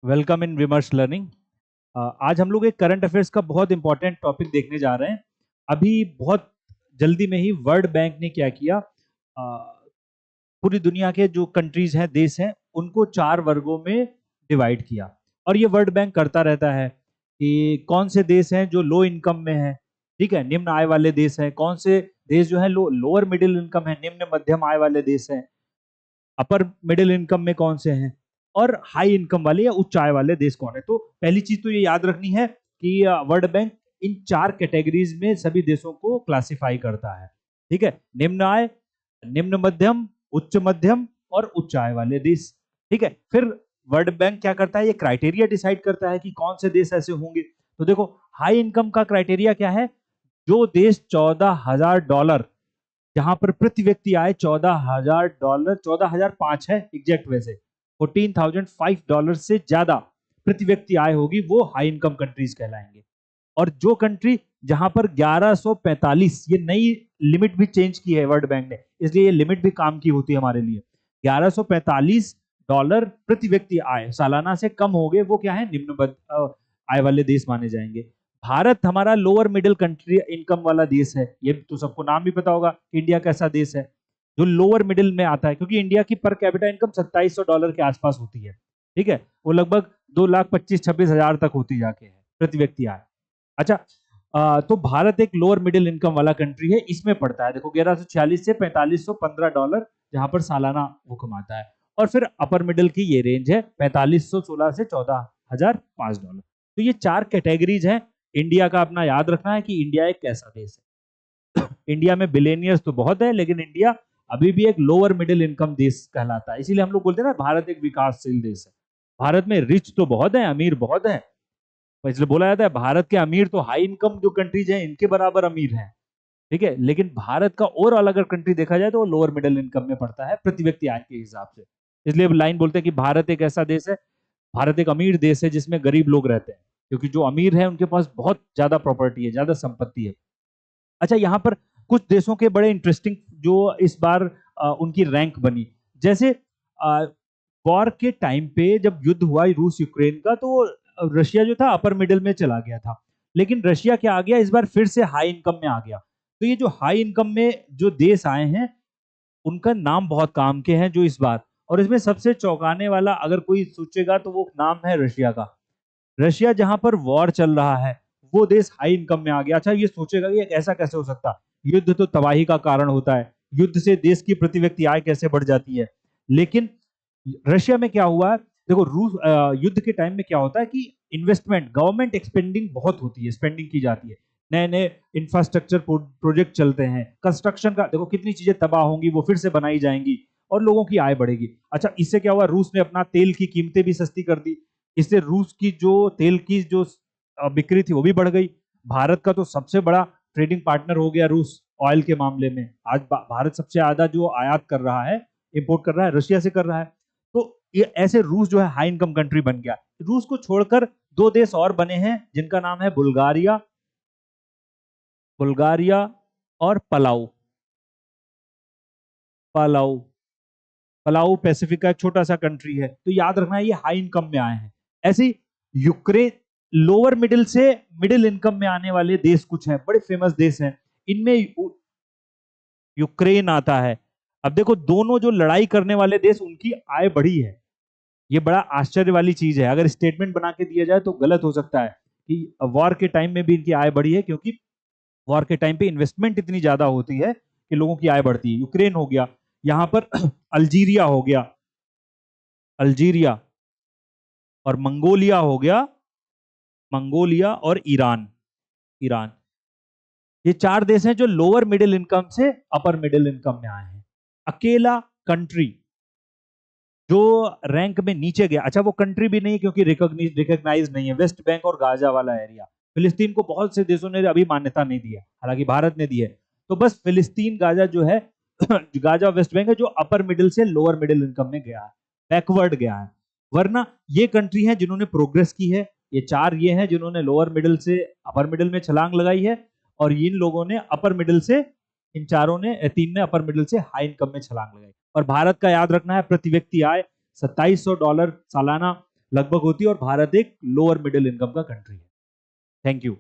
Welcome in विमर्श learning. आज हम लोग एक करंट अफेयर्स का बहुत इंपॉर्टेंट टॉपिक देखने जा रहे हैं। अभी बहुत जल्दी में ही वर्ल्ड बैंक ने क्या किया, पूरी दुनिया के जो कंट्रीज हैं, देश हैं, उनको 4 वर्गों में डिवाइड किया। और ये वर्ल्ड बैंक करता रहता है कि कौन से देश हैं जो लो इनकम में हैं, ठीक है, निम्न आय वाले देश हैं, कौन से देश जो है लोअर मिडिल इनकम है, निम्न मध्यम आय वाले देश हैं, अपर मिडिल इनकम में कौन से हैं, और हाई इनकम वाले या उच्च आय वाले देश कौन है। तो पहली चीज तो ये याद रखनी है कि वर्ल्ड बैंक इन 4 कैटेगरीज में सभी देशों को क्लासिफाई करता है, ठीक है। निम्न आय, निम्न मध्यम और उच्च आय वाले देश, ठीक है। फिर वर्ल्ड बैंक क्या करता है, ये क्राइटेरिया डिसाइड करता है कि कौन से देश ऐसे होंगे। तो देखो, हाई इनकम का क्राइटेरिया क्या है, जो देश $14,000, जहां पर प्रति व्यक्ति आए $14,000, 14,005 है एग्जैक्ट, वैसे $14,005 से ज्यादा प्रति व्यक्ति आय होगी, वो हाई इनकम कंट्रीज कहलाएंगे। और जो कंट्री जहां पर 1145, ये नई लिमिट भी चेंज की है वर्ल्ड बैंक ने, इसलिए ये लिमिट भी काम की होती है हमारे लिए, $1145 प्रति व्यक्ति आय सालाना से कम हो गए, वो क्या है, निम्न आय वाले देश माने जाएंगे। भारत हमारा लोअर मिडिल कंट्री इनकम वाला देश है, ये तो सबको नाम भी पता होगा। इंडिया कैसा देश है जो लोअर मिडिल में आता है, क्योंकि इंडिया की पर कैपिटा इनकम $2700 के आसपास होती है, ठीक है। वो लगभग 2,25,000-26,000 तक होती जाके है प्रति व्यक्ति आय। अच्छा, तो भारत एक लोअर मिडिल इनकम वाला कंट्री है, इसमें पड़ता है। देखो, 1146 से $4515 जहां पर सालाना वो कमाता है। और फिर अपर मिडिल की ये रेंज है 4516 से $14,005। तो ये 4 कैटेगरीज हैं। इंडिया का अपना याद रखना है कि इंडिया एक कैसा देश है। इंडिया में बिलियनियर्स तो बहुत है, लेकिन इंडिया अभी भी एक लोअर मिडिल इनकम देश कहलाता है। इसीलिए हम लोग बोलते हैं ना, भारत एक विकासशील देश है। भारत में रिच तो बहुत है, अमीर बहुत है, इसलिए बोला जाता है भारत के अमीर तो हाई इनकम जो कंट्रीज हैं इनके बराबर अमीर हैं, ठीक है। लेकिन भारत का ओवरऑल अगर कंट्री देखा जाए तो वो लोअर मिडिल इनकम में पड़ता है प्रति व्यक्ति आय के हिसाब से। इसलिए लाइन बोलते हैं कि भारत एक ऐसा देश है, भारत एक अमीर देश है जिसमें गरीब लोग रहते हैं, क्योंकि जो अमीर है उनके पास बहुत ज्यादा प्रॉपर्टी है, ज्यादा संपत्ति है। अच्छा, यहाँ पर कुछ देशों के बड़े इंटरेस्टिंग जो इस बार उनकी रैंक बनी, जैसे वॉर के टाइम पे जब युद्ध हुआ रूस यूक्रेन का, तो रशिया जो था अपर मिडिल में चला गया था, लेकिन रशिया क्या आ गया, इस बार फिर से हाई इनकम में आ गया। तो ये जो हाई इनकम में जो देश आए हैं, उनका नाम बहुत काम के हैं जो इस बार, और इसमें सबसे चौंकाने वाला अगर कोई सोचेगा तो वो नाम है रशिया का। रशिया जहां पर वॉर चल रहा है, वो देश हाई इनकम में आ गया। अच्छा, ये सोचेगा कि ऐसा कैसे हो सकता, युद्ध तो तबाही का कारण होता है, युद्ध से देश की प्रति व्यक्ति आय कैसे बढ़ जाती है। लेकिन रशिया में क्या हुआ है, देखो, रूस युद्ध के टाइम में क्या होता है कि इन्वेस्टमेंट, गवर्नमेंट एक्सपेंडिंग बहुत होती है, स्पेंडिंग की जाती है, नए नए इंफ्रास्ट्रक्चर प्रोजेक्ट चलते हैं, कंस्ट्रक्शन का देखो कितनी चीजें तबाह होंगी, वो फिर से बनाई जाएंगी और लोगों की आय बढ़ेगी। अच्छा, इससे क्या हुआ, रूस ने अपना तेल की कीमतें भी सस्ती कर दी, इससे रूस की जो तेल की जो बिक्री थी वो भी बढ़ गई। भारत का तो सबसे बड़ा ट्रेडिंग पार्टनर हो गया रूस ऑयल के मामले में। आज भारत सबसे ज्यादा जो आयात कर रहा है, इंपोर्ट कर रहा है, रशिया से कर रहा है। तो ये ऐसे रूस जो है हाई इनकम कंट्री बन गया। रूस को छोड़कर 2 देश और बने हैं जिनका नाम है बुल्गारिया, बुल्गारिया और पलाऊ। पलाऊ, पलाऊ पैसिफिक का एक छोटा सा कंट्री है, तो याद रखना ये हाई इनकम में आए हैं। ऐसे यूक्रेन लोअर मिडिल से मिडिल इनकम में आने वाले देश कुछ हैं, बड़े फेमस देश हैं, इनमें यूक्रेन आता है। अब देखो, दोनों जो लड़ाई करने वाले देश, उनकी आय बढ़ी है, ये बड़ा आश्चर्य वाली चीज है। अगर स्टेटमेंट बना के दिया जाए तो गलत हो सकता है कि वॉर के टाइम में भी इनकी आय बढ़ी है, क्योंकि वॉर के टाइम पे इन्वेस्टमेंट इतनी ज्यादा होती है कि लोगों की आय बढ़ती है। यूक्रेन हो गया, यहां पर अल्जीरिया हो गया, अल्जीरिया, और मंगोलिया हो गया, मंगोलिया और ईरान, ईरान। ये 4 देश हैं जो लोअर मिडिल इनकम से अपर मिडिल इनकम में आए हैं। अकेला कंट्री जो रैंक में नीचे गया, अच्छा वो कंट्री भी नहीं क्योंकि रिकॉग्नाइज नहीं है, वेस्ट बैंक और गाजा वाला एरिया। फिलिस्तीन को बहुत से देशों ने अभी मान्यता नहीं दी है, हालांकि भारत ने दी है। तो बस फिलिस्तीन गाजा जो है गाजा वेस्ट बैंक है, जो अपर मिडिल से लोअर मिडिल इनकम में गया है, बैकवर्ड गया है। वरना ये कंट्री है जिन्होंने प्रोग्रेस की है, ये 4 ये हैं जिन्होंने लोअर मिडिल से अपर मिडिल में छलांग लगाई है, और इन लोगों ने अपर मिडिल से, इन चारों ने, 3 ने अपर मिडिल से हाई इनकम में छलांग लगाई। और भारत का याद रखना है, प्रति व्यक्ति आय $2700 सालाना, लगभग होती है, और भारत एक लोअर मिडिल इनकम का कंट्री है। Thank you.